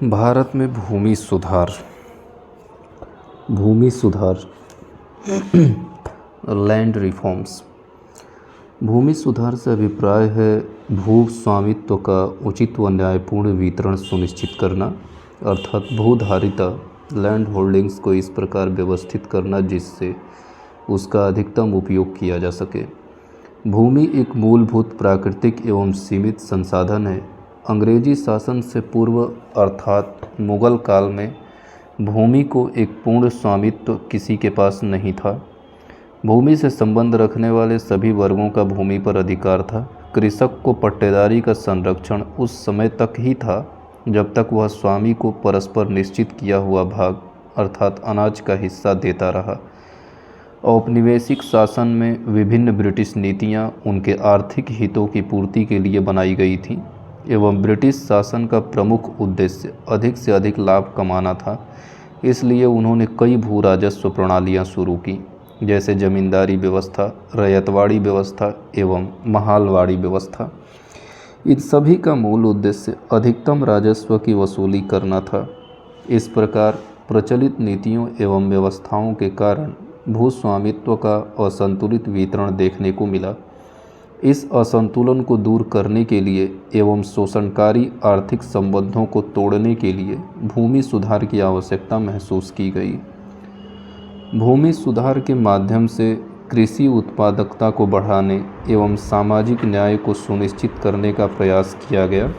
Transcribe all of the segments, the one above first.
भारत में भूमि सुधार land reforms. भूमि सुधार से अभिप्राय है भू स्वामित्व का उचित व न्यायपूर्ण वितरण सुनिश्चित करना, अर्थात भूधारिता लैंड होल्डिंग्स को इस प्रकार व्यवस्थित करना जिससे उसका अधिकतम उपयोग किया जा सके। भूमि एक मूलभूत प्राकृतिक एवं सीमित संसाधन है। अंग्रेजी शासन से पूर्व अर्थात मुगल काल में भूमि को एक पूर्ण स्वामित्व किसी के पास नहीं था। भूमि से संबंध रखने वाले सभी वर्गों का भूमि पर अधिकार था। कृषक को पट्टेदारी का संरक्षण उस समय तक ही था जब तक वह स्वामी को परस्पर निश्चित किया हुआ भाग अर्थात अनाज का हिस्सा देता रहा। औपनिवेशिक शासन में विभिन्न ब्रिटिश नीतियां उनके आर्थिक हितों की पूर्ति के लिए बनाई गई थीं एवं ब्रिटिश शासन का प्रमुख उद्देश्य अधिक से अधिक लाभ कमाना था। इसलिए उन्होंने कई भू राजस्व प्रणालियां शुरू की, जैसे जमींदारी व्यवस्था, रैयतवाड़ी व्यवस्था एवं महालवाड़ी व्यवस्था। इन सभी का मूल उद्देश्य अधिकतम राजस्व की वसूली करना था। इस प्रकार प्रचलित नीतियों एवं व्यवस्थाओं के कारण भूस्वामित्व का असंतुलित वितरण देखने को मिला। इस असंतुलन को दूर करने के लिए एवं शोषणकारी आर्थिक संबंधों को तोड़ने के लिए भूमि सुधार की आवश्यकता महसूस की गई। भूमि सुधार के माध्यम से कृषि उत्पादकता को बढ़ाने एवं सामाजिक न्याय को सुनिश्चित करने का प्रयास किया गया।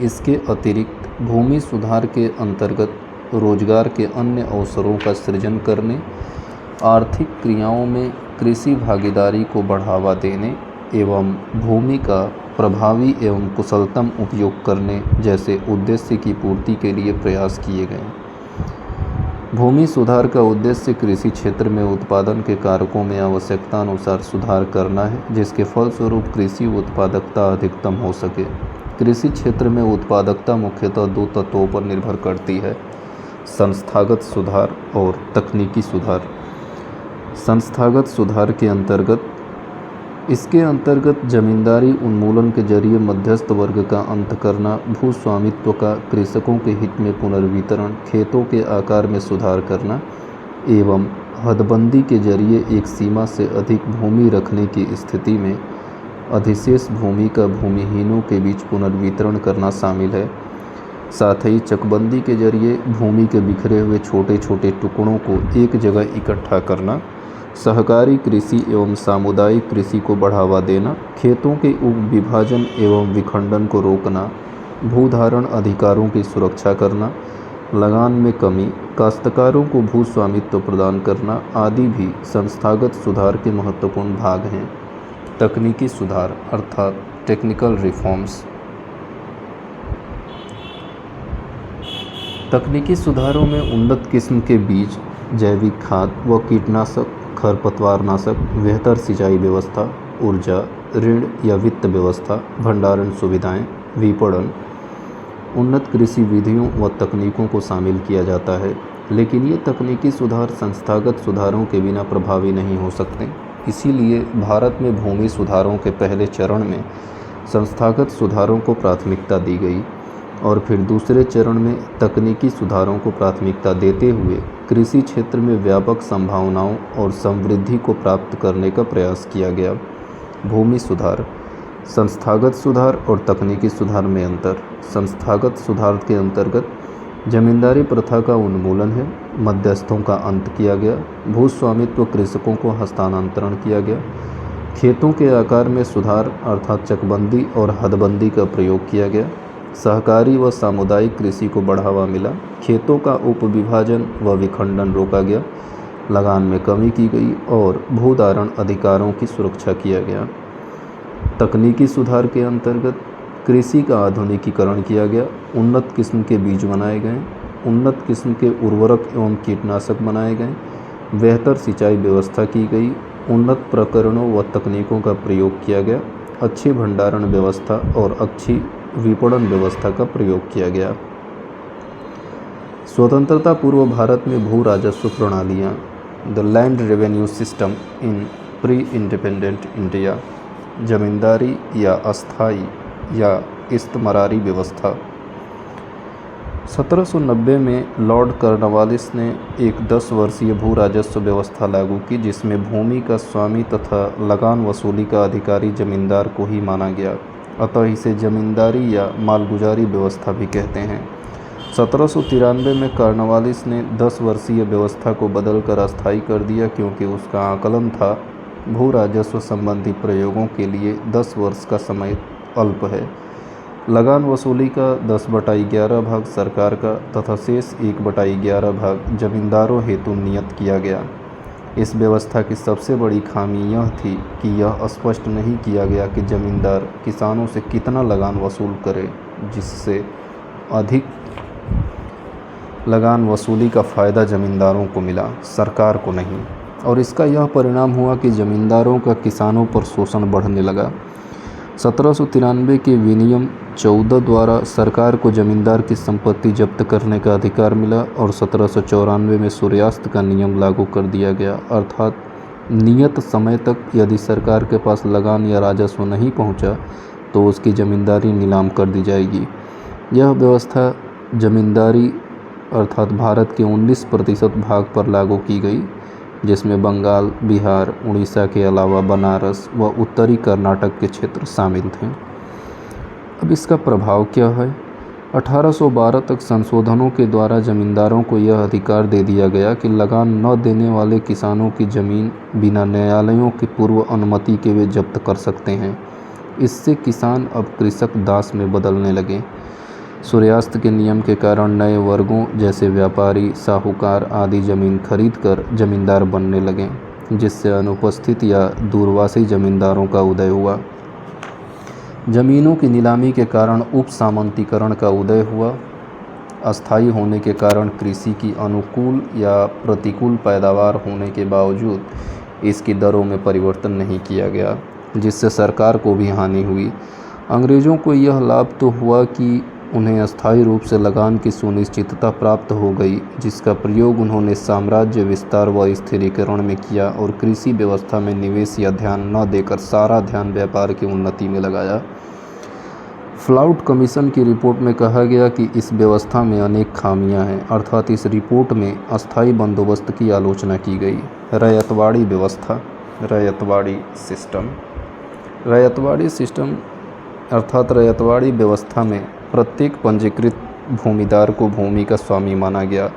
इसके अतिरिक्त भूमि सुधार के अंतर्गत रोजगार के अन्य अवसरों का सृजन करने, आर्थिक क्रियाओं में कृषि भागीदारी को बढ़ावा देने एवं भूमि का प्रभावी एवं कुशलतम उपयोग करने जैसे उद्देश्य की पूर्ति के लिए प्रयास किए गए। भूमि सुधार का उद्देश्य कृषि क्षेत्र में उत्पादन के कारकों में आवश्यकता अनुसार सुधार करना है, जिसके फलस्वरूप कृषि उत्पादकता अधिकतम हो सके। कृषि क्षेत्र में उत्पादकता मुख्यतः दो तत्वों पर निर्भर करती है: संस्थागत सुधार और तकनीकी सुधार। संस्थागत सुधार के इसके अंतर्गत जमींदारी उन्मूलन के जरिए मध्यस्थ वर्ग का अंत करना, भूस्वामित्व का कृषकों के हित में पुनर्वितरण, खेतों के आकार में सुधार करना एवं हदबंदी के जरिए एक सीमा से अधिक भूमि रखने की स्थिति में अधिशेष भूमि का भूमिहीनों के बीच पुनर्वितरण करना शामिल है। साथ ही चकबंदी के जरिए भूमि के बिखरे हुए छोटे छोटे टुकड़ों को एक जगह इकट्ठा करना, सहकारी कृषि एवं सामुदायिक कृषि को बढ़ावा देना, खेतों के उपविभाजन एवं विखंडन को रोकना, भूधारण अधिकारों की सुरक्षा करना, लगान में कमी, काश्तकारों को भू स्वामित्व प्रदान करना आदि भी संस्थागत सुधार के महत्वपूर्ण भाग हैं। तकनीकी सुधार अर्थात टेक्निकल रिफॉर्म्स। तकनीकी सुधारों में उन्नत किस्म के बीज, जैविक खाद व कीटनाशक, खरपतवारनाशक, बेहतर सिंचाई व्यवस्था, ऊर्जा, ऋण या वित्त व्यवस्था, भंडारण सुविधाएं, विपणन, उन्नत कृषि विधियों व तकनीकों को शामिल किया जाता है। लेकिन ये तकनीकी सुधार संस्थागत सुधारों के बिना प्रभावी नहीं हो सकते। इसीलिए भारत में भूमि सुधारों के पहले चरण में संस्थागत सुधारों को प्राथमिकता दी गई और फिर दूसरे चरण में तकनीकी सुधारों को प्राथमिकता देते हुए कृषि क्षेत्र में व्यापक संभावनाओं और समृद्धि को प्राप्त करने का प्रयास किया गया। भूमि सुधार, संस्थागत सुधार और तकनीकी सुधार में अंतर। संस्थागत सुधार के अंतर्गत जमींदारी प्रथा का उन्मूलन है, मध्यस्थों का अंत किया गया, भूस्वामित्व कृषकों को हस्तांतरण किया गया, खेतों के आकार में सुधार अर्थात चकबंदी और हदबंदी का प्रयोग किया गया, सहकारी व सामुदायिक कृषि को बढ़ावा मिला, खेतों का उपविभाजन व विखंडन रोका गया, लगान में कमी की गई और भूधारण अधिकारों की सुरक्षा किया गया। तकनीकी सुधार के अंतर्गत कृषि का आधुनिकीकरण किया गया, उन्नत किस्म के बीज बनाए गए, उन्नत किस्म के उर्वरक एवं कीटनाशक बनाए गए, बेहतर सिंचाई व्यवस्था की गई, उन्नत प्रकरणों व तकनीकों का प्रयोग किया गया, अच्छी भंडारण व्यवस्था और अच्छी विपणन व्यवस्था का प्रयोग किया गया। स्वतंत्रता पूर्व भारत में भू राजस्व प्रणालियाँ, the land revenue system in pre independent India, zamindari या अस्थाई या इस्तमरारी व्यवस्था। 1790 में लॉर्ड कॉर्नवालिस ने एक 10 वर्षीय भू राजस्व व्यवस्था लागू की, जिसमें भूमि का स्वामी तथा लगान वसूली का अधिकारी जमींदार को ही माना गया। अतः इसे जमींदारी या मालगुजारी व्यवस्था भी कहते हैं। 1793 में कॉर्नवालिस ने 10 वर्षीय व्यवस्था को बदलकर अस्थायी कर दिया, क्योंकि उसका आकलन था भू राजस्व संबंधी प्रयोगों के लिए 10 वर्ष का समय अल्प है। लगान वसूली का 10/11 भाग सरकार का तथा शेष 1/11 भाग जमींदारों हेतु नियत किया गया। इस व्यवस्था की सबसे बड़ी खामी यह थी कि यह स्पष्ट नहीं किया गया कि जमींदार किसानों से कितना लगान वसूल करे, जिससे अधिक लगान वसूली का फ़ायदा जमींदारों को मिला, सरकार को नहीं। और इसका यह परिणाम हुआ कि जमींदारों का किसानों पर शोषण बढ़ने लगा। 1793 के विनियम 14 द्वारा सरकार को जमींदार की संपत्ति जब्त करने का अधिकार मिला और 1794 में सूर्यास्त का नियम लागू कर दिया गया, अर्थात नियत समय तक यदि सरकार के पास लगान या राजस्व नहीं पहुंचा तो उसकी जमींदारी नीलाम कर दी जाएगी। यह व्यवस्था जमींदारी अर्थात भारत के 19% भाग पर लागू की गई, जिसमें बंगाल, बिहार, उड़ीसा के अलावा बनारस व उत्तरी कर्नाटक के क्षेत्र शामिल थे। अब इसका प्रभाव क्या है? 1812 तक संशोधनों के द्वारा जमींदारों को यह अधिकार दे दिया गया कि लगान न देने वाले किसानों की जमीन बिना न्यायालयों की पूर्व अनुमति के वे जब्त कर सकते हैं। इससे किसान अब कृषक दास में बदलने लगे। सूर्यास्त के नियम के कारण नए वर्गों जैसे व्यापारी, साहूकार आदि जमीन खरीदकर जमींदार बनने लगे, जिससे अनुपस्थित या दूरवासी जमींदारों का उदय हुआ। जमीनों की नीलामी के कारण उपसामंतीकरण का उदय हुआ। अस्थायी होने के कारण कृषि की अनुकूल या प्रतिकूल पैदावार होने के बावजूद इसकी दरों में परिवर्तन नहीं किया गया, जिससे सरकार को भी हानि हुई। अंग्रेज़ों को यह लाभ तो हुआ कि उन्हें अस्थायी रूप से लगान की सुनिश्चितता प्राप्त हो गई, जिसका प्रयोग उन्होंने साम्राज्य विस्तार व स्थिरीकरण में किया और कृषि व्यवस्था में निवेश या ध्यान न देकर सारा ध्यान व्यापार की उन्नति में लगाया। फ्लाउट कमीशन की रिपोर्ट में कहा गया कि इस व्यवस्था में अनेक खामियां हैं, अर्थात इस रिपोर्ट में अस्थायी बंदोबस्त की आलोचना की गई। रैयतवाड़ी व्यवस्था, रैयतवाड़ी सिस्टम अर्थात रैयतवाड़ी व्यवस्था में प्रत्येक पंजीकृत भूमिदार को भूमि का स्वामी माना गया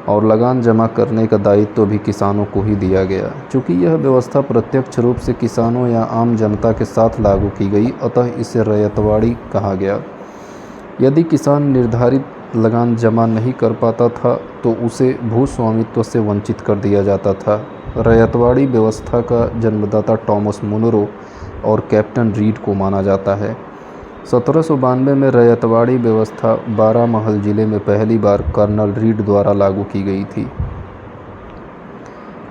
और लगान जमा करने का दायित्व भी किसानों को ही दिया गया। चूँकि यह व्यवस्था प्रत्यक्ष रूप से किसानों या आम जनता के साथ लागू की गई, अतः इसे रैयतवाड़ी कहा गया। यदि किसान निर्धारित लगान जमा नहीं कर पाता था तो उसे भूस्वामित्व से वंचित कर दिया जाता था। रैयतवाड़ी व्यवस्था का जन्मदाता टॉमस मुनरो और कैप्टन रीड को माना जाता है। 1792 में रैयतवाड़ी व्यवस्था बारामहल जिले में पहली बार कर्नल रीड द्वारा लागू की गई थी।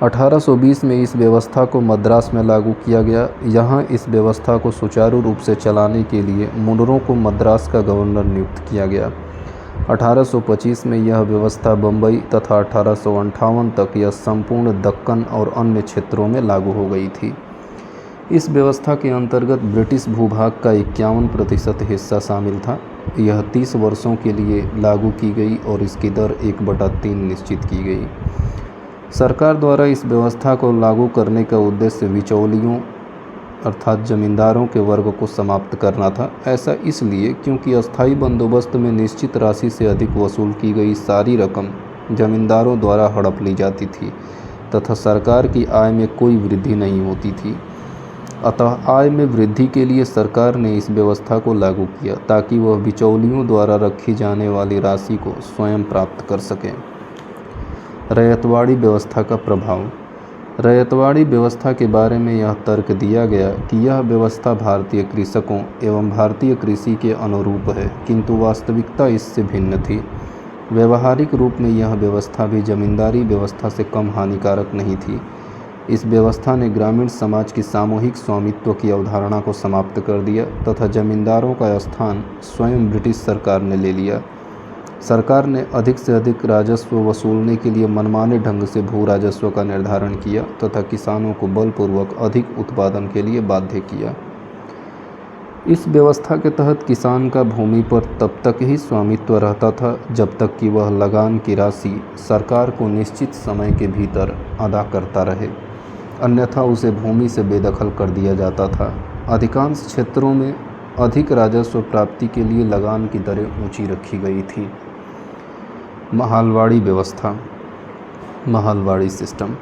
1820 में इस व्यवस्था को मद्रास में लागू किया गया। यहाँ इस व्यवस्था को सुचारू रूप से चलाने के लिए मुनरो को मद्रास का गवर्नर नियुक्त किया गया। 1825 में यह व्यवस्था बम्बई तथा 1858 तक यह संपूर्ण दक्कन और अन्य क्षेत्रों में लागू हो गई थी। इस व्यवस्था के अंतर्गत ब्रिटिश भूभाग का 51% हिस्सा शामिल था। यह 30 वर्षों के लिए लागू की गई और इसकी दर 1/3 निश्चित की गई। सरकार द्वारा इस व्यवस्था को लागू करने का उद्देश्य बिचौलियों अर्थात जमींदारों के वर्ग को समाप्त करना था। ऐसा इसलिए क्योंकि अस्थायी बंदोबस्त में निश्चित राशि से अधिक वसूल की गई सारी रकम जमींदारों द्वारा हड़प ली जाती थी तथा सरकार की आय में कोई वृद्धि नहीं होती थी। अतः आय में वृद्धि के लिए सरकार ने इस व्यवस्था को लागू किया ताकि वह बिचौलियों द्वारा रखी जाने वाली राशि को स्वयं प्राप्त कर सकें। रैयतवाड़ी व्यवस्था का प्रभाव। रैयतवाड़ी व्यवस्था के बारे में यह तर्क दिया गया कि यह व्यवस्था भारतीय कृषकों एवं भारतीय कृषि के अनुरूप है, किंतु वास्तविकता इससे भिन्न थी। व्यवहारिक रूप में यह व्यवस्था भी जमींदारी व्यवस्था से कम हानिकारक नहीं थी। इस व्यवस्था ने ग्रामीण समाज की सामूहिक स्वामित्व की अवधारणा को समाप्त कर दिया तथा जमींदारों का स्थान स्वयं ब्रिटिश सरकार ने ले लिया। सरकार ने अधिक से अधिक राजस्व वसूलने के लिए मनमाने ढंग से भू राजस्व का निर्धारण किया तथा किसानों को बलपूर्वक अधिक उत्पादन के लिए बाध्य किया। इस व्यवस्था के तहत किसान का भूमि पर तब तक ही स्वामित्व रहता था जब तक कि वह लगान की राशि सरकार को निश्चित समय के भीतर अदा करता रहे, अन्यथा उसे भूमि से बेदखल कर दिया जाता था। अधिकांश क्षेत्रों में अधिक राजस्व प्राप्ति के लिए लगान की दरें ऊंची रखी गई थी। महालवाड़ी व्यवस्था। महालवाड़ी सिस्टम।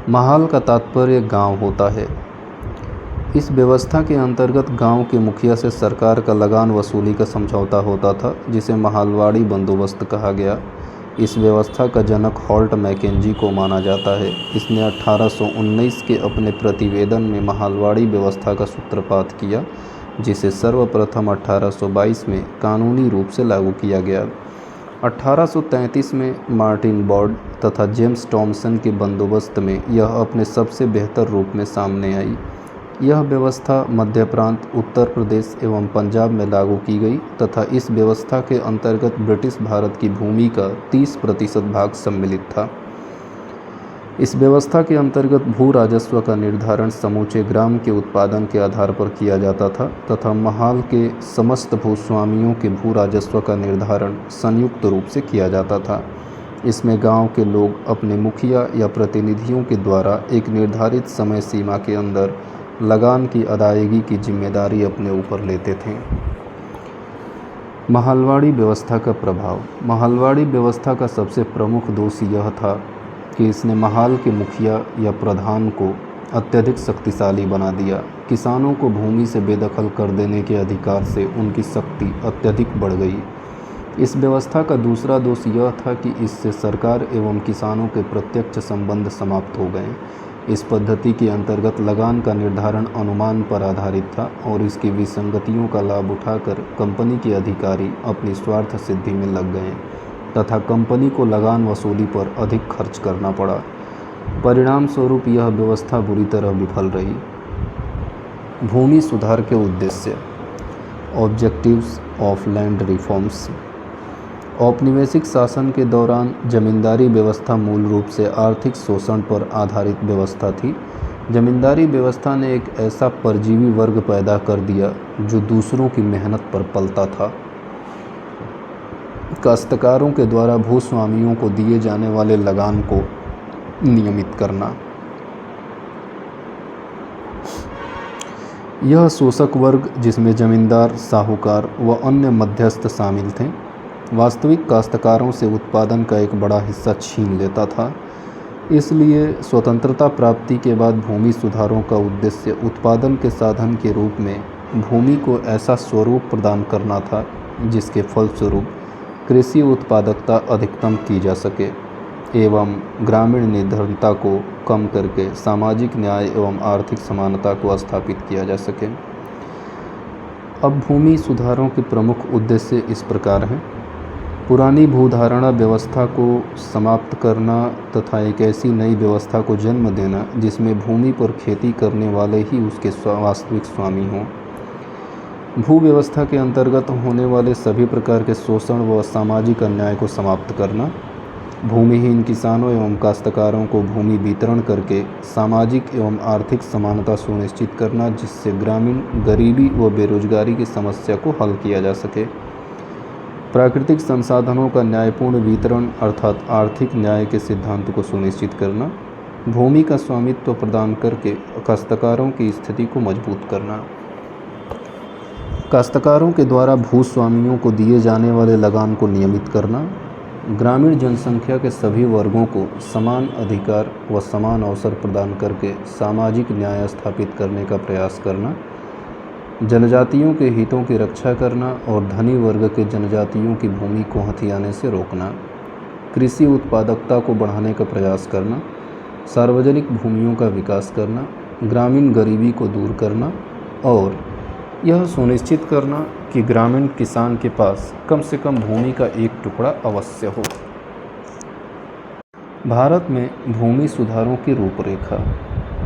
महाल का तात्पर्य गांव होता है। इस व्यवस्था के अंतर्गत गांव के मुखिया से सरकार का लगान वसूली का समझौता होता था, जिसे महालवाड़ी बंदोबस्त कहा गया। इस व्यवस्था का जनक हॉल्ट मैकेंजी को माना जाता है। इसने 1819 के अपने प्रतिवेदन में महालवाड़ी व्यवस्था का सूत्रपात किया, जिसे सर्वप्रथम 1822 में कानूनी रूप से लागू किया गया। 1833 में मार्टिन बॉर्ड तथा जेम्स टॉमसन के बंदोबस्त में यह अपने सबसे बेहतर रूप में सामने आई। यह व्यवस्था मध्य प्रांत, उत्तर प्रदेश एवं पंजाब में लागू की गई तथा इस व्यवस्था के अंतर्गत ब्रिटिश भारत की भूमि का 30% भाग सम्मिलित था। इस व्यवस्था के अंतर्गत भू राजस्व का निर्धारण समूचे ग्राम के उत्पादन के आधार पर किया जाता था तथा महाल के समस्त भूस्वामियों के भू राजस्व का निर्धारण संयुक्त रूप से किया जाता था। इसमें गांव के लोग अपने मुखिया या प्रतिनिधियों के द्वारा एक निर्धारित समय सीमा के अंदर लगान की अदायगी की जिम्मेदारी अपने ऊपर लेते थे। महालवाड़ी व्यवस्था का प्रभाव। महालवाड़ी व्यवस्था का सबसे प्रमुख दोष यह था कि इसने महाल के मुखिया या प्रधान को अत्यधिक शक्तिशाली बना दिया। किसानों को भूमि से बेदखल कर देने के अधिकार से उनकी शक्ति अत्यधिक बढ़ गई। इस व्यवस्था का दूसरा दोष यह था कि इससे सरकार एवं किसानों के प्रत्यक्ष संबंध समाप्त हो गए। इस पद्धति के अंतर्गत लगान का निर्धारण अनुमान पर आधारित था और इसकी विसंगतियों का लाभ उठाकर कंपनी के अधिकारी अपनी स्वार्थ सिद्धि में लग गए तथा कंपनी को लगान वसूली पर अधिक खर्च करना पड़ा। परिणाम स्वरूप यह व्यवस्था बुरी तरह विफल रही। भूमि सुधार के उद्देश्य। Objectives of land reforms. औपनिवेशिक शासन के दौरान जमींदारी व्यवस्था मूल रूप से आर्थिक शोषण पर आधारित व्यवस्था थी। जमींदारी व्यवस्था ने एक ऐसा परजीवी वर्ग पैदा कर दिया जो दूसरों की मेहनत पर पलता था। काश्तकारों के द्वारा भूस्वामियों को दिए जाने वाले लगान को नियमित करना। यह शोषक वर्ग, जिसमें जमींदार, साहूकार व अन्य मध्यस्थ शामिल थे, वास्तविक काश्तकारों से उत्पादन का एक बड़ा हिस्सा छीन लेता था। इसलिए स्वतंत्रता प्राप्ति के बाद भूमि सुधारों का उद्देश्य उत्पादन के साधन के रूप में भूमि को ऐसा स्वरूप प्रदान करना था जिसके फलस्वरूप कृषि उत्पादकता अधिकतम की जा सके एवं ग्रामीण निर्धनता को कम करके सामाजिक न्याय एवं आर्थिक समानता को स्थापित किया जा सके। अब भूमि सुधारों के प्रमुख उद्देश्य इस प्रकार हैं। पुरानी भूधारणा व्यवस्था को समाप्त करना तथा एक ऐसी नई व्यवस्था को जन्म देना जिसमें भूमि पर खेती करने वाले ही उसके वास्तविक स्वामी हों। भू व्यवस्था के अंतर्गत होने वाले सभी प्रकार के शोषण व सामाजिक अन्याय को समाप्त करना। भूमिहीन किसानों एवं काश्तकारों को भूमि वितरण करके सामाजिक एवं आर्थिक समानता सुनिश्चित करना, जिससे ग्रामीण गरीबी व बेरोजगारी की समस्या को हल किया जा सके। प्राकृतिक संसाधनों का न्यायपूर्ण वितरण अर्थात आर्थिक न्याय के सिद्धांत को सुनिश्चित करना। भूमि का स्वामित्व प्रदान करके काश्तकारों की स्थिति को मजबूत करना। काश्तकारों के द्वारा भूस्वामियों को दिए जाने वाले लगान को नियमित करना। ग्रामीण जनसंख्या के सभी वर्गों को समान अधिकार व समान अवसर प्रदान करके सामाजिक न्याय स्थापित करने का प्रयास करना। जनजातियों के हितों की रक्षा करना और धनी वर्ग के जनजातियों की भूमि को हथियाने से रोकना। कृषि उत्पादकता को बढ़ाने का प्रयास करना। सार्वजनिक भूमियों का विकास करना। ग्रामीण गरीबी को दूर करना और यह सुनिश्चित करना कि ग्रामीण किसान के पास कम से कम भूमि का एक टुकड़ा अवश्य हो। भारत में भूमि सुधारों की रूपरेखा।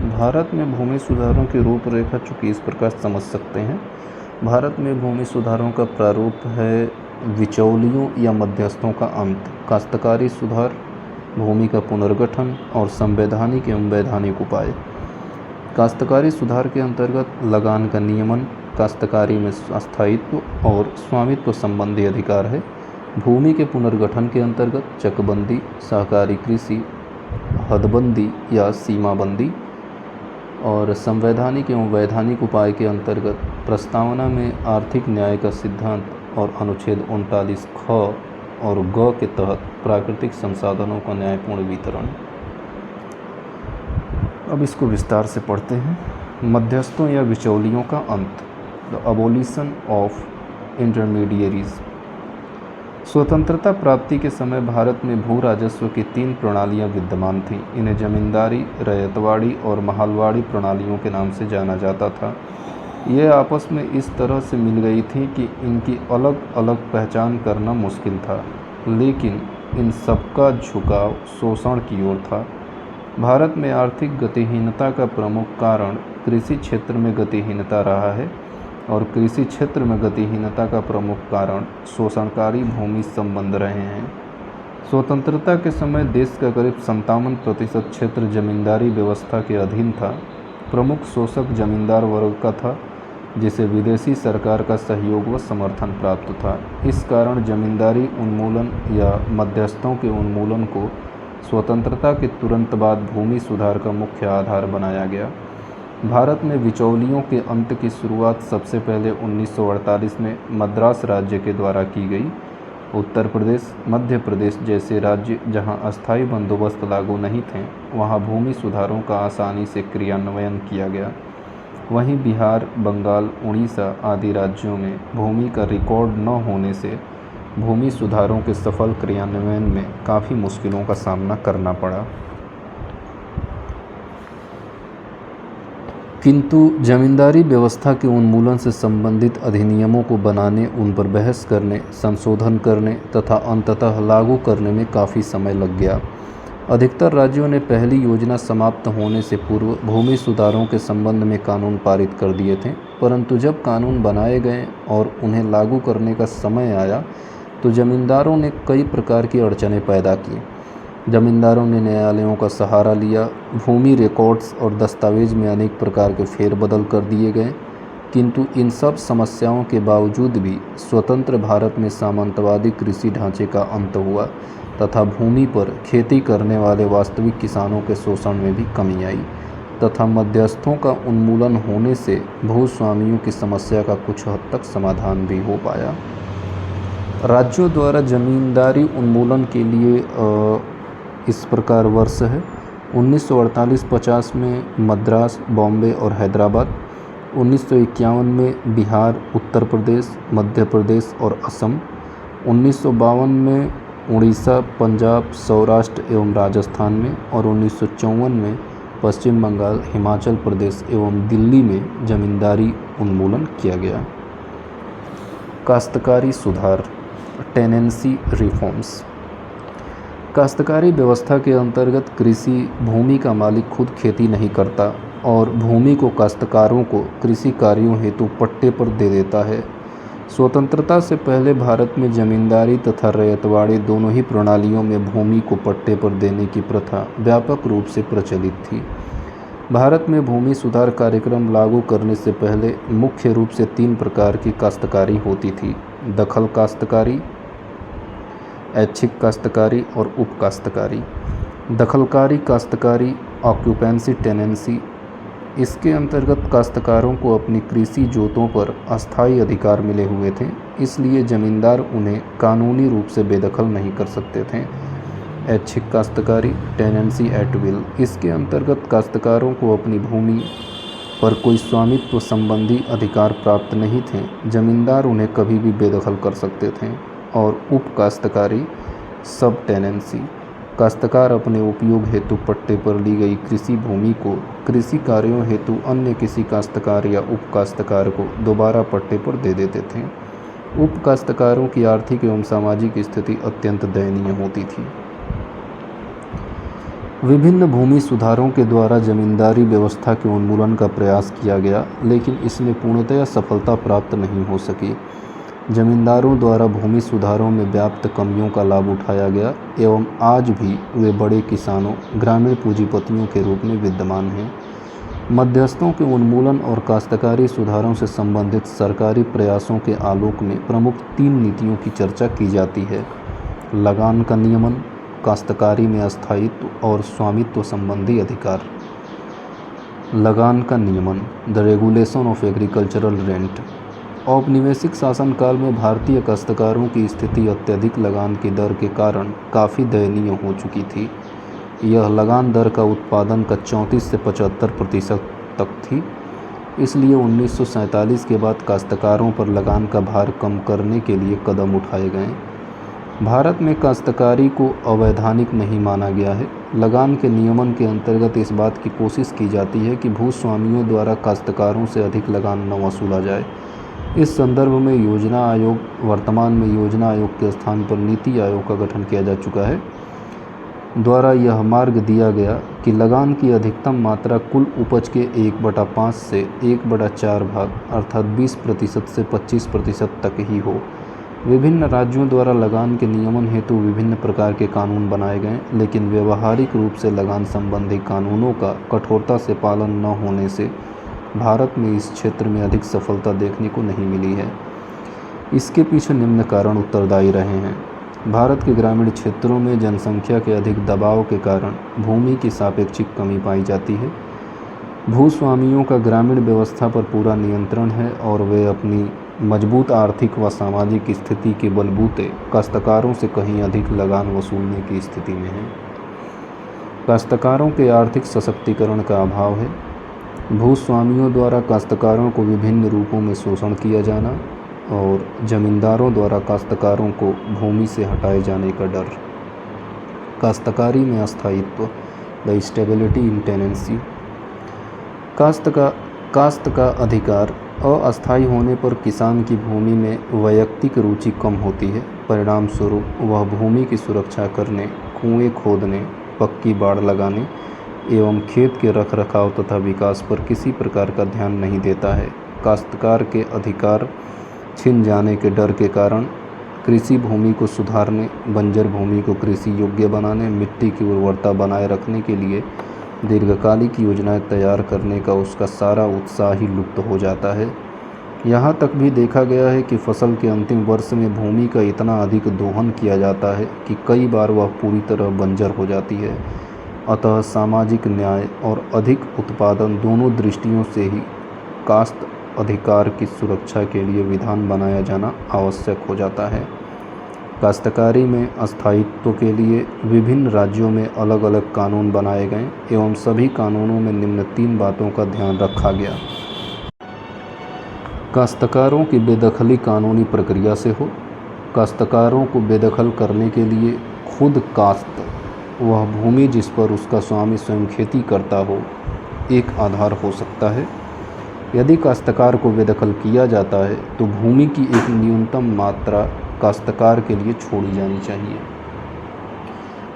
भारत में भूमि सुधारों की रूपरेखा चूँकि इस प्रकार समझ सकते हैं। भारत में भूमि सुधारों का प्रारूप है बिचौलियों या मध्यस्थों का अंत, काश्तकारी सुधार, भूमि का पुनर्गठन और संवैधानिक एवं वैधानिक उपाय। काश्तकारी सुधार के अंतर्गत लगान का नियमन, काश्तकारी में स्थायित्व और स्वामित्व संबंधी अधिकार है। भूमि के पुनर्गठन के अंतर्गत चकबंदी, सहकारी कृषि, हदबंदी या सीमाबंदी और संवैधानिक एवं वैधानिक उपाय के अंतर्गत प्रस्तावना में आर्थिक न्याय का सिद्धांत और अनुच्छेद 39 ख और ग के तहत प्राकृतिक संसाधनों का न्यायपूर्ण वितरण। अब इसको विस्तार से पढ़ते हैं। मध्यस्थों या बिचौलियों का अंत, द अबोलिशन ऑफ इंटरमीडिएरीज। स्वतंत्रता प्राप्ति के समय भारत में भू राजस्व की 3 प्रणालियां विद्यमान थीं। इन्हें जमींदारी, रैयतवाड़ी और महालवाड़ी प्रणालियों के नाम से जाना जाता था। ये आपस में इस तरह से मिल गई थी कि इनकी अलग अलग पहचान करना मुश्किल था, लेकिन इन सबका झुकाव शोषण की ओर था। भारत में आर्थिक गतिहीनता का प्रमुख कारण कृषि क्षेत्र में गतिहीनता रहा है और कृषि क्षेत्र में गतिहीनता का प्रमुख कारण शोषणकारी भूमि संबंध रहे हैं। स्वतंत्रता के समय देश का करीब 57% क्षेत्र जमींदारी व्यवस्था के अधीन था। प्रमुख शोषक जमींदार वर्ग का था, जिसे विदेशी सरकार का सहयोग व समर्थन प्राप्त था। इस कारण जमींदारी उन्मूलन या मध्यस्थों के उन्मूलन को स्वतंत्रता के तुरंत बाद भूमि सुधार का मुख्य आधार बनाया गया। भारत में बिचौलियों के अंत की शुरुआत सबसे पहले 1948 में मद्रास राज्य के द्वारा की गई। उत्तर प्रदेश, मध्य प्रदेश जैसे राज्य जहां अस्थायी बंदोबस्त लागू नहीं थे, वहां भूमि सुधारों का आसानी से क्रियान्वयन किया गया। वहीं बिहार, बंगाल, उड़ीसा आदि राज्यों में भूमि का रिकॉर्ड न होने से भूमि सुधारों के सफल क्रियान्वयन में काफ़ी मुश्किलों का सामना करना पड़ा। किंतु जमींदारी व्यवस्था के उन्मूलन से संबंधित अधिनियमों को बनाने, उन पर बहस करने, संशोधन करने तथा अंततः लागू करने में काफ़ी समय लग गया। अधिकतर राज्यों ने पहली योजना समाप्त होने से पूर्व भूमि सुधारों के संबंध में कानून पारित कर दिए थे, परंतु जब कानून बनाए गए और उन्हें लागू करने का समय आया तो जमींदारों ने कई प्रकार की अड़चनें पैदा की। जमींदारों ने न्यायालयों का सहारा लिया। भूमि रिकॉर्ड्स और दस्तावेज में अनेक प्रकार के फेरबदल कर दिए गए। किंतु इन सब समस्याओं के बावजूद भी स्वतंत्र भारत में सामंतवादी कृषि ढांचे का अंत हुआ तथा भूमि पर खेती करने वाले वास्तविक किसानों के शोषण में भी कमी आई तथा मध्यस्थों का उन्मूलन होने से भूस्वामियों की समस्या का कुछ हद तक समाधान भी हो पाया। राज्यों द्वारा जमींदारी उन्मूलन के लिए इस प्रकार वर्ष है 1948-50 में मद्रास, बॉम्बे और हैदराबाद, 1951 में बिहार, उत्तर प्रदेश, मध्य प्रदेश और असम, 1952 में उड़ीसा, पंजाब, सौराष्ट्र एवं राजस्थान में और 1954 में पश्चिम बंगाल, हिमाचल प्रदेश एवं दिल्ली में जमींदारी उन्मूलन किया गया। काश्तकारी सुधार, टेनेंसी रिफॉर्म्स। काश्तकारी व्यवस्था के अंतर्गत कृषि भूमि का मालिक खुद खेती नहीं करता और भूमि को काश्तकारों को कृषि कार्यों हेतु पट्टे पर दे देता है। स्वतंत्रता से पहले भारत में जमींदारी तथा रैयतवाड़ी दोनों ही प्रणालियों में भूमि को पट्टे पर देने की प्रथा व्यापक रूप से प्रचलित थी। भारत में भूमि सुधार कार्यक्रम लागू करने से पहले मुख्य रूप से 3 प्रकार की काश्तकारी होती थी: दखल काश्तकारी, ऐच्छिक काश्तकारी और उप काश्तकारी। दखलकारी काश्तकारी, ऑक्यूपेंसी टेनेंसी, इसके अंतर्गत काश्तकारों को अपनी कृषि जोतों पर अस्थायी अधिकार मिले हुए थे, इसलिए जमींदार उन्हें कानूनी रूप से बेदखल नहीं कर सकते थे। ऐच्छिक काश्तकारी, टेनेंसी एट विल, इसके अंतर्गत काश्तकारों को अपनी भूमि पर कोई स्वामित्व संबंधी अधिकार प्राप्त नहीं थे, जमींदार उन्हें कभी भी बेदखल कर सकते थे। और उप काश्तकारी, सब टेनेंसी, काश्तकार अपने उपयोग हेतु पट्टे पर ली गई कृषि भूमि को कृषि कार्यों हेतु अन्य किसी काश्तकार या उप काश्तकार को दोबारा पट्टे पर दे देते थे। उप काश्तकारों की आर्थिक एवं सामाजिक स्थिति अत्यंत दयनीय होती थी। विभिन्न भूमि सुधारों के द्वारा जमींदारी व्यवस्था के उन्मूलन का प्रयास किया गया, लेकिन इसमें पूर्णतया सफलता प्राप्त नहीं हो सकी। जमींदारों द्वारा भूमि सुधारों में व्याप्त कमियों का लाभ उठाया गया एवं आज भी वे बड़े किसानों, ग्रामीण पूंजीपतियों के रूप में विद्यमान हैं। मध्यस्थों के उन्मूलन और काश्तकारी सुधारों से संबंधित सरकारी प्रयासों के आलोक में प्रमुख 3 नीतियों की चर्चा की जाती है: लगान का नियमन, काश्तकारी में अस्थायित्व और स्वामित्व संबंधी अधिकार। लगान का नियमन, the regulation of agricultural rent. औपनिवेशिक शासनकाल में भारतीय काश्तकारों की स्थिति अत्यधिक लगान की दर के कारण काफ़ी दयनीय हो चुकी थी। यह लगान दर का उत्पादन का 34 से 75% तक थी। इसलिए 1947 के बाद काश्तकारों पर लगान का भार कम करने के लिए कदम उठाए गए। भारत में काश्तकारी को अवैधानिक नहीं माना गया है। लगान के नियमन के अंतर्गत इस बात की कोशिश की जाती है कि भूस्वामियों द्वारा काश्तकारों से अधिक लगान न वसूला जाए। इस संदर्भ में योजना आयोग, वर्तमान में योजना आयोग के स्थान पर नीति आयोग का गठन किया जा चुका है, द्वारा यह मार्ग दिया गया कि लगान की अधिकतम मात्रा कुल उपज के 1/5 से 1/4 भाग अर्थात 20% से 25% तक ही हो। विभिन्न राज्यों द्वारा लगान के नियमन हेतु विभिन्न प्रकार के कानून बनाए गए, लेकिन व्यवहारिक रूप से लगान संबंधी कानूनों का कठोरता से पालन न होने से भारत में इस क्षेत्र में अधिक सफलता देखने को नहीं मिली है। इसके पीछे निम्न कारण उत्तरदायी रहे हैं। भारत के ग्रामीण क्षेत्रों में जनसंख्या के अधिक दबाव के कारण भूमि की सापेक्षिक कमी पाई जाती है। भूस्वामियों का ग्रामीण व्यवस्था पर पूरा नियंत्रण है और वे अपनी मजबूत आर्थिक व सामाजिक स्थिति के बलबूते काश्तकारों से कहीं अधिक लगान वसूलने की स्थिति में हैं। काश्तकारों के आर्थिक सशक्तिकरण का अभाव है। भूस्वामियों द्वारा काश्तकारों को विभिन्न रूपों में शोषण किया जाना और जमींदारों द्वारा काश्तकारों को भूमि से हटाए जाने का डर। काश्तकारी में अस्थायित्व, द स्टेबिलिटी इन टेनेंसी। काश्त का अधिकार अस्थायी होने पर किसान की भूमि में वैयक्तिक रुचि कम होती है। परिणाम स्वरूप वह भूमि की सुरक्षा करने, कुएं खोदने, पक्की बाड़ लगाने एवं खेत के रखरखाव तथा विकास पर किसी प्रकार का ध्यान नहीं देता है। काश्तकार के अधिकार छिन जाने के डर के कारण कृषि भूमि को सुधारने, बंजर भूमि को कृषि योग्य बनाने, मिट्टी की उर्वरता बनाए रखने के लिए दीर्घकालिक योजनाएं तैयार करने का उसका सारा उत्साह ही लुप्त हो जाता है। यहाँ तक भी देखा गया है कि फसल के अंतिम वर्ष में भूमि का इतना अधिक दोहन किया जाता है कि कई बार वह पूरी तरह बंजर हो जाती है। अतः सामाजिक न्याय और अधिक उत्पादन दोनों दृष्टियों से ही काश्त अधिकार की सुरक्षा के लिए विधान बनाया जाना आवश्यक हो जाता है। काश्तकारी में अस्थायित्व के लिए विभिन्न राज्यों में अलग अलग कानून बनाए गए एवं सभी कानूनों में निम्न 3 बातों का ध्यान रखा गया। काश्तकारों की बेदखली कानूनी प्रक्रिया से हो। काश्तकारों को बेदखल करने के लिए खुद काश्त, वह भूमि जिस पर उसका स्वामी स्वयं खेती करता हो, एक आधार हो सकता है। यदि काश्तकार को बेदखल किया जाता है तो भूमि की एक न्यूनतम मात्रा काश्तकार के लिए छोड़ी जानी चाहिए।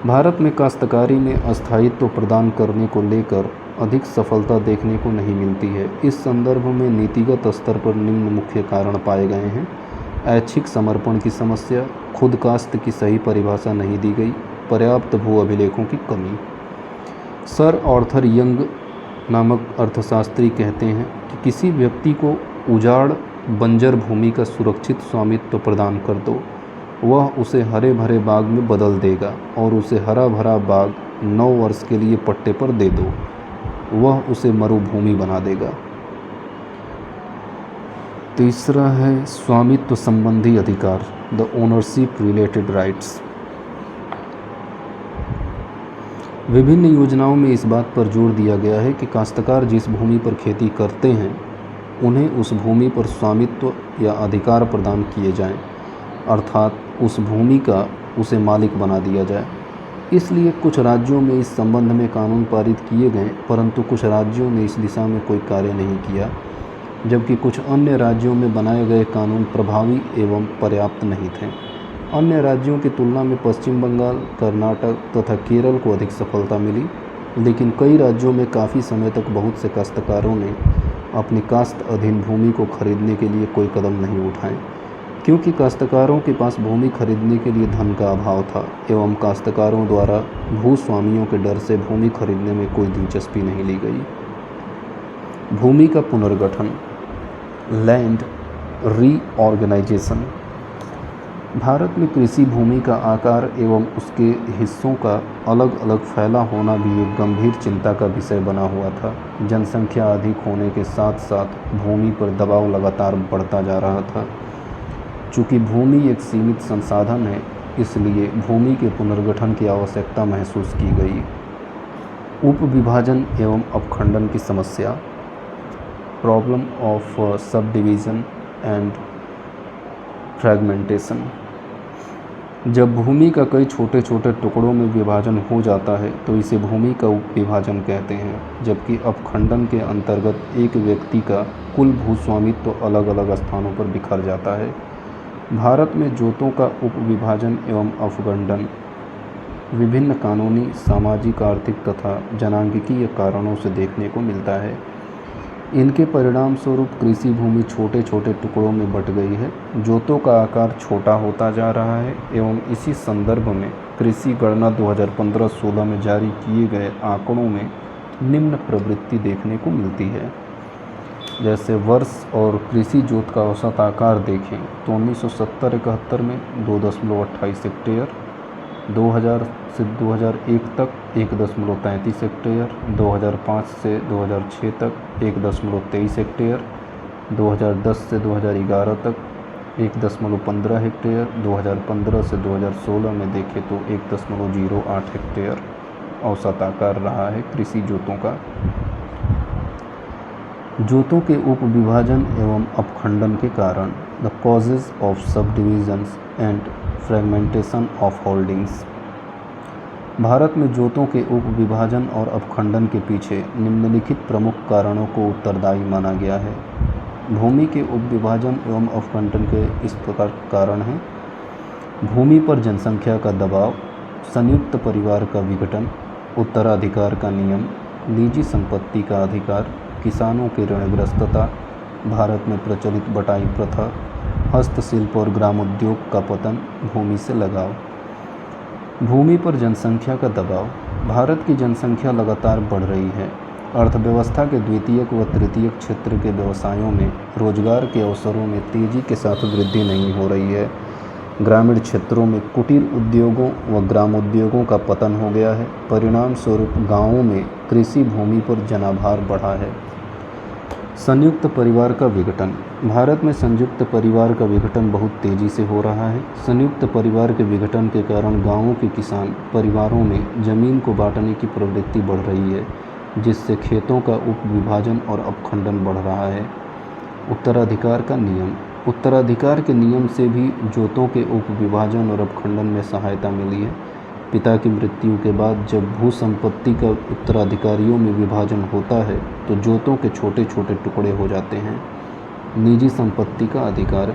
भारत में काश्तकारी में अस्थायित्व प्रदान करने को लेकर अधिक सफलता देखने को नहीं मिलती है। इस संदर्भ में नीतिगत स्तर पर निम्न मुख्य कारण पाए गए हैं: ऐच्छिक समर्पण की समस्या, खुद काश्त की सही परिभाषा नहीं दी गई, पर्याप्त भू अभिलेखों की कमी। सर आर्थर यंग नामक अर्थशास्त्री कहते हैं कि किसी व्यक्ति को उजाड़ बंजर भूमि का सुरक्षित स्वामित्व प्रदान कर दो, वह उसे हरे भरे बाग में बदल देगा और उसे हरा भरा बाग 9 वर्ष के लिए पट्टे पर दे दो, वह उसे मरुभूमि बना देगा। तीसरा है स्वामित्व संबंधी अधिकार, द ओनरशिप रिलेटेड राइट्स। विभिन्न योजनाओं में इस बात पर जोर दिया गया है कि काश्तकार जिस भूमि पर खेती करते हैं उन्हें उस भूमि पर स्वामित्व या अधिकार प्रदान किए जाएं, अर्थात उस भूमि का उसे मालिक बना दिया जाए। इसलिए कुछ राज्यों में इस संबंध में कानून पारित किए गए, परंतु कुछ राज्यों ने इस दिशा में कोई कार्य नहीं किया, जबकि कुछ अन्य राज्यों में बनाए गए कानून प्रभावी एवं पर्याप्त नहीं थे। अन्य राज्यों की तुलना में पश्चिम बंगाल, कर्नाटक तथा केरल को अधिक सफलता मिली, लेकिन कई राज्यों में काफ़ी समय तक बहुत से काश्तकारों ने अपनी काश्त अधीन भूमि को खरीदने के लिए कोई कदम नहीं उठाए, क्योंकि काश्तकारों के पास भूमि खरीदने के लिए धन का अभाव था एवं काश्तकारों द्वारा भूस्वामियों के डर से भूमि खरीदने में कोई दिलचस्पी नहीं ली गई। भूमि का पुनर्गठन, लैंड रीऑर्गेनाइजेशन। भारत में कृषि भूमि का आकार एवं उसके हिस्सों का अलग अलग फैला होना भी एक गंभीर चिंता का विषय बना हुआ था। जनसंख्या अधिक होने के साथ साथ भूमि पर दबाव लगातार बढ़ता जा रहा था। चूँकि भूमि एक सीमित संसाधन है, इसलिए भूमि के पुनर्गठन की आवश्यकता महसूस की गई। उप विभाजन एवं अपखंडन की समस्या, problem of sub division and fragmentation. जब भूमि का कई छोटे छोटे टुकड़ों में विभाजन हो जाता है तो इसे भूमि का उप विभाजन कहते हैं, जबकि अपखंडन के अंतर्गत एक व्यक्ति का कुल भूस्वामित्व तो अलग अलग स्थानों पर बिखर जाता है। भारत में जोतों का उप विभाजन एवं अपखंडन विभिन्न कानूनी, सामाजिक, आर्थिक तथा जनांगीय कारणों से देखने को मिलता है। इनके परिणाम स्वरूप कृषि भूमि छोटे छोटे टुकड़ों में बंट गई है। जोतों का आकार छोटा होता जा रहा है एवं इसी संदर्भ में कृषि गणना 2015-16 में जारी किए गए आंकड़ों में निम्न प्रवृत्ति देखने को मिलती है। जैसे वर्ष और कृषि जोत का औसत आकार देखें तो 1970-71 में 2.28 हेक्टेयर, 2000 से 2001 तक 1.33 हेक्टेयर, 2005 से 2006 तक 1.23 हेक्टेयर, 2010 से 2011 तक 1.15 हेक्टेयर, 2015 से 2016 में देखें तो 1.08 हेक्टेयर औसत आकार रहा है कृषि जोतों का। जोतों के उप विभाजन एवं अपखंडन के कारण, द कॉजेज ऑफ सब divisions and fragmentation of holdings. Bharat में जोतों के उप विभाजन और अपखंडन के पीछे निम्नलिखित प्रमुख कारणों को उत्तरदायी माना गया है। भूमि के उप विभाजन एवं अपखंडन के इस प्रकार कारण हैं: भूमि पर जनसंख्या का दबाव, संयुक्त परिवार का विघटन, उत्तराधिकार का नियम, निजी संपत्ति का अधिकार, किसानों की ऋणग्रस्तता, भारत में प्रचलित बटाई प्रथा, हस्तशिल्प और ग्रामोद्योग का पतन, भूमि से लगाव। भूमि पर जनसंख्या का दबाव। भारत की जनसंख्या लगातार बढ़ रही है। अर्थव्यवस्था के द्वितीयक व तृतीयक क्षेत्र के व्यवसायों में रोजगार के अवसरों में तेजी के साथ वृद्धि नहीं हो रही है। ग्रामीण क्षेत्रों में कुटीर उद्योगों व ग्रामोद्योगों का पतन हो गया है। परिणाम स्वरूप गाँवों में कृषि भूमि पर जनाभार बढ़ा है। संयुक्त परिवार का विघटन। भारत में संयुक्त परिवार का विघटन बहुत तेज़ी से हो रहा है। संयुक्त परिवार के विघटन के कारण गांवों के किसान परिवारों में जमीन को बांटने की प्रवृत्ति बढ़ रही है, जिससे खेतों का उप विभाजन और अपखंडन बढ़ रहा है। उत्तराधिकार का नियम। उत्तराधिकार के नियम से भी जोतों के उप विभाजन और अपखंडन में सहायता मिली है। पिता की मृत्यु के बाद जब भू संपत्ति का उत्तराधिकारियों में विभाजन होता है तो जोतों के छोटे छोटे टुकड़े हो जाते हैं। निजी संपत्ति का अधिकार।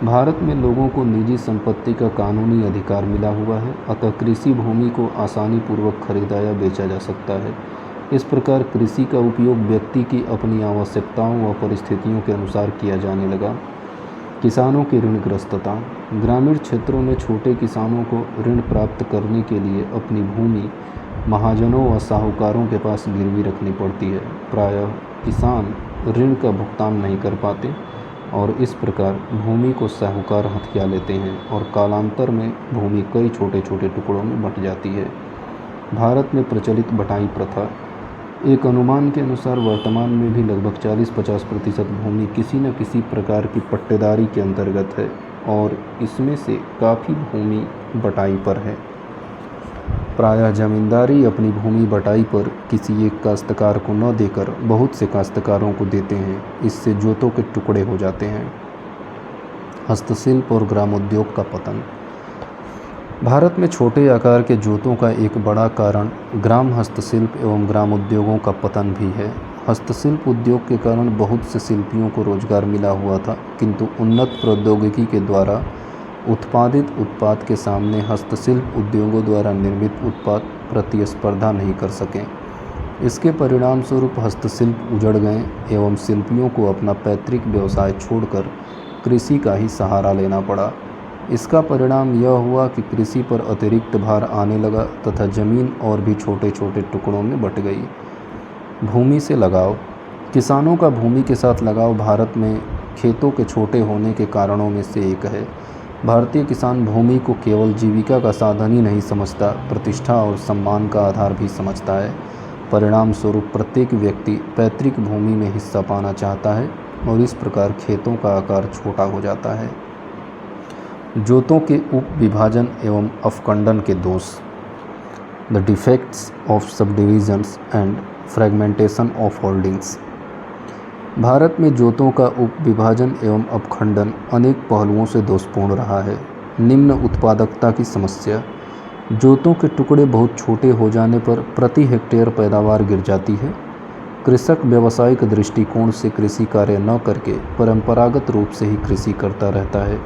भारत में लोगों को निजी संपत्ति का कानूनी अधिकार मिला हुआ है, अतः कृषि भूमि को आसानी पूर्वक खरीदा या बेचा जा सकता है। इस प्रकार कृषि का उपयोग व्यक्ति की अपनी आवश्यकताओं व परिस्थितियों के अनुसार किया जाने लगा। किसानों की ऋणग्रस्तता। ग्रामीण क्षेत्रों में छोटे किसानों को ऋण प्राप्त करने के लिए अपनी भूमि महाजनों व साहूकारों के पास गिरवी रखनी पड़ती है। प्रायः किसान ऋण का भुगतान नहीं कर पाते और इस प्रकार भूमि को साहूकार हथिया लेते हैं और कालांतर में भूमि कई छोटे छोटे टुकड़ों में बंट जाती है। भारत में प्रचलित बटाई प्रथा। एक अनुमान के अनुसार वर्तमान में भी लगभग 40-50% भूमि किसी न किसी प्रकार की पट्टेदारी के अंतर्गत है और इसमें से काफ़ी भूमि बटाई पर है। प्रायः जमींदारी अपनी भूमि बटाई पर किसी एक काश्तकार को न देकर बहुत से काश्तकारों को देते हैं। इससे जोतों के टुकड़े हो जाते हैं। हस्तशिल्प और ग्रामोद्योग का पतन। भारत में छोटे आकार के जोतों का एक बड़ा कारण ग्राम हस्तशिल्प एवं ग्रामोद्योगों का पतन भी है। हस्तशिल्प उद्योग के कारण बहुत से शिल्पियों को रोजगार मिला हुआ था, किंतु उन्नत प्रौद्योगिकी के द्वारा उत्पादित उत्पाद के सामने हस्तशिल्प उद्योगों द्वारा निर्मित उत्पाद प्रतिस्पर्धा नहीं कर सके। इसके परिणाम स्वरूप हस्तशिल्प उजड़ गए एवं शिल्पियों को अपना पैतृक व्यवसाय छोड़कर कृषि का ही सहारा लेना पड़ा। इसका परिणाम यह हुआ कि कृषि पर अतिरिक्त भार आने लगा तथा जमीन और भी छोटे छोटे टुकड़ों में बंट गई। भूमि से लगाव। किसानों का भूमि के साथ लगाव भारत में खेतों के छोटे होने के कारणों में से एक है। भारतीय किसान भूमि को केवल जीविका का साधन ही नहीं समझता, प्रतिष्ठा और सम्मान का आधार भी समझता है। परिणाम स्वरूप प्रत्येक व्यक्ति पैतृक भूमि में हिस्सा पाना चाहता है और इस प्रकार खेतों का आकार छोटा हो जाता है। जोतों के उप विभाजन एवं अपखंडन के दोष, the defects of subdivisions and fragmentation of holdings. Bharat में जोतों का उप विभाजन एवं अपखंडन अनेक पहलुओं से दोषपूर्ण रहा है। निम्न उत्पादकता की समस्या, जोतों के टुकड़े बहुत छोटे हो जाने पर प्रति हेक्टेयर पैदावार गिर जाती है। कृषक व्यावसायिक दृष्टिकोण से कृषि कार्य न करके परंपरागत रूप से ही कृषि करता रहता है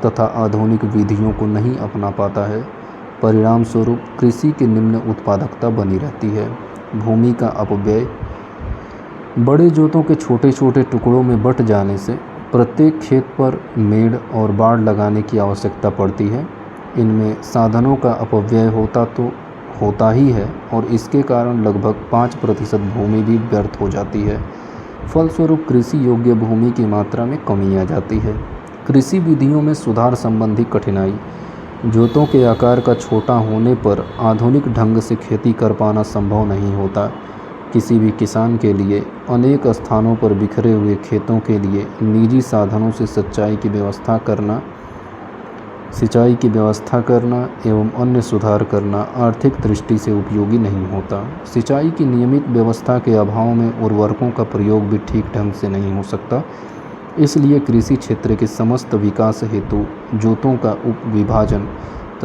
तथा आधुनिक विधियों को नहीं अपना पाता है। परिणाम स्वरूप कृषि की निम्न उत्पादकता बनी रहती है। भूमि का अपव्यय, बड़े जोतों के छोटे छोटे टुकड़ों में बंट जाने से प्रत्येक खेत पर मेड़ और बाड़ लगाने की आवश्यकता पड़ती है। इनमें साधनों का अपव्यय होता ही है और इसके कारण लगभग 5% भूमि भी व्यर्थ हो जाती है। फलस्वरूप कृषि योग्य भूमि की मात्रा में कमी आ जाती है। कृषि विधियों में सुधार संबंधी कठिनाई, जोतों के आकार का छोटा होने पर आधुनिक ढंग से खेती कर पाना संभव नहीं होता। किसी भी किसान के लिए अनेक स्थानों पर बिखरे हुए खेतों के लिए निजी साधनों से सिंचाई की व्यवस्था करना एवं अन्य सुधार करना आर्थिक दृष्टि से उपयोगी नहीं होता। सिंचाई की नियमित व्यवस्था के अभाव में उर्वरकों का प्रयोग भी ठीक ढंग से नहीं हो सकता। इसलिए कृषि क्षेत्र के समस्त विकास हेतु जोतों का उप विभाजन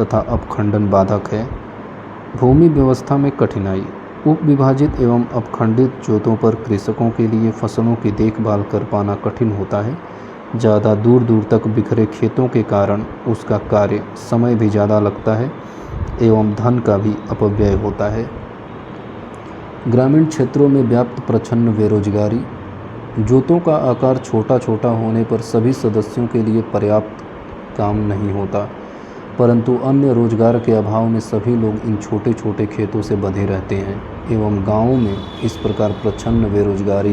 तथा अपखंडन बाधक है। भूमि व्यवस्था में कठिनाई, उप विभाजित एवं अपखंडित जोतों पर कृषकों के लिए फसलों की देखभाल कर पाना कठिन होता है। ज़्यादा दूर दूर तक बिखरे खेतों के कारण उसका कार्य समय भी ज़्यादा लगता है एवं धन का भी अपव्यय होता है। ग्रामीण क्षेत्रों में व्याप्त प्रच्छन्न बेरोजगारी, जोतों का आकार छोटा छोटा होने पर सभी सदस्यों के लिए पर्याप्त काम नहीं होता, परंतु अन्य रोजगार के अभाव में सभी लोग इन छोटे छोटे खेतों से बंधे रहते हैं एवं गाँवों में इस प्रकार प्रच्छन्न बेरोजगारी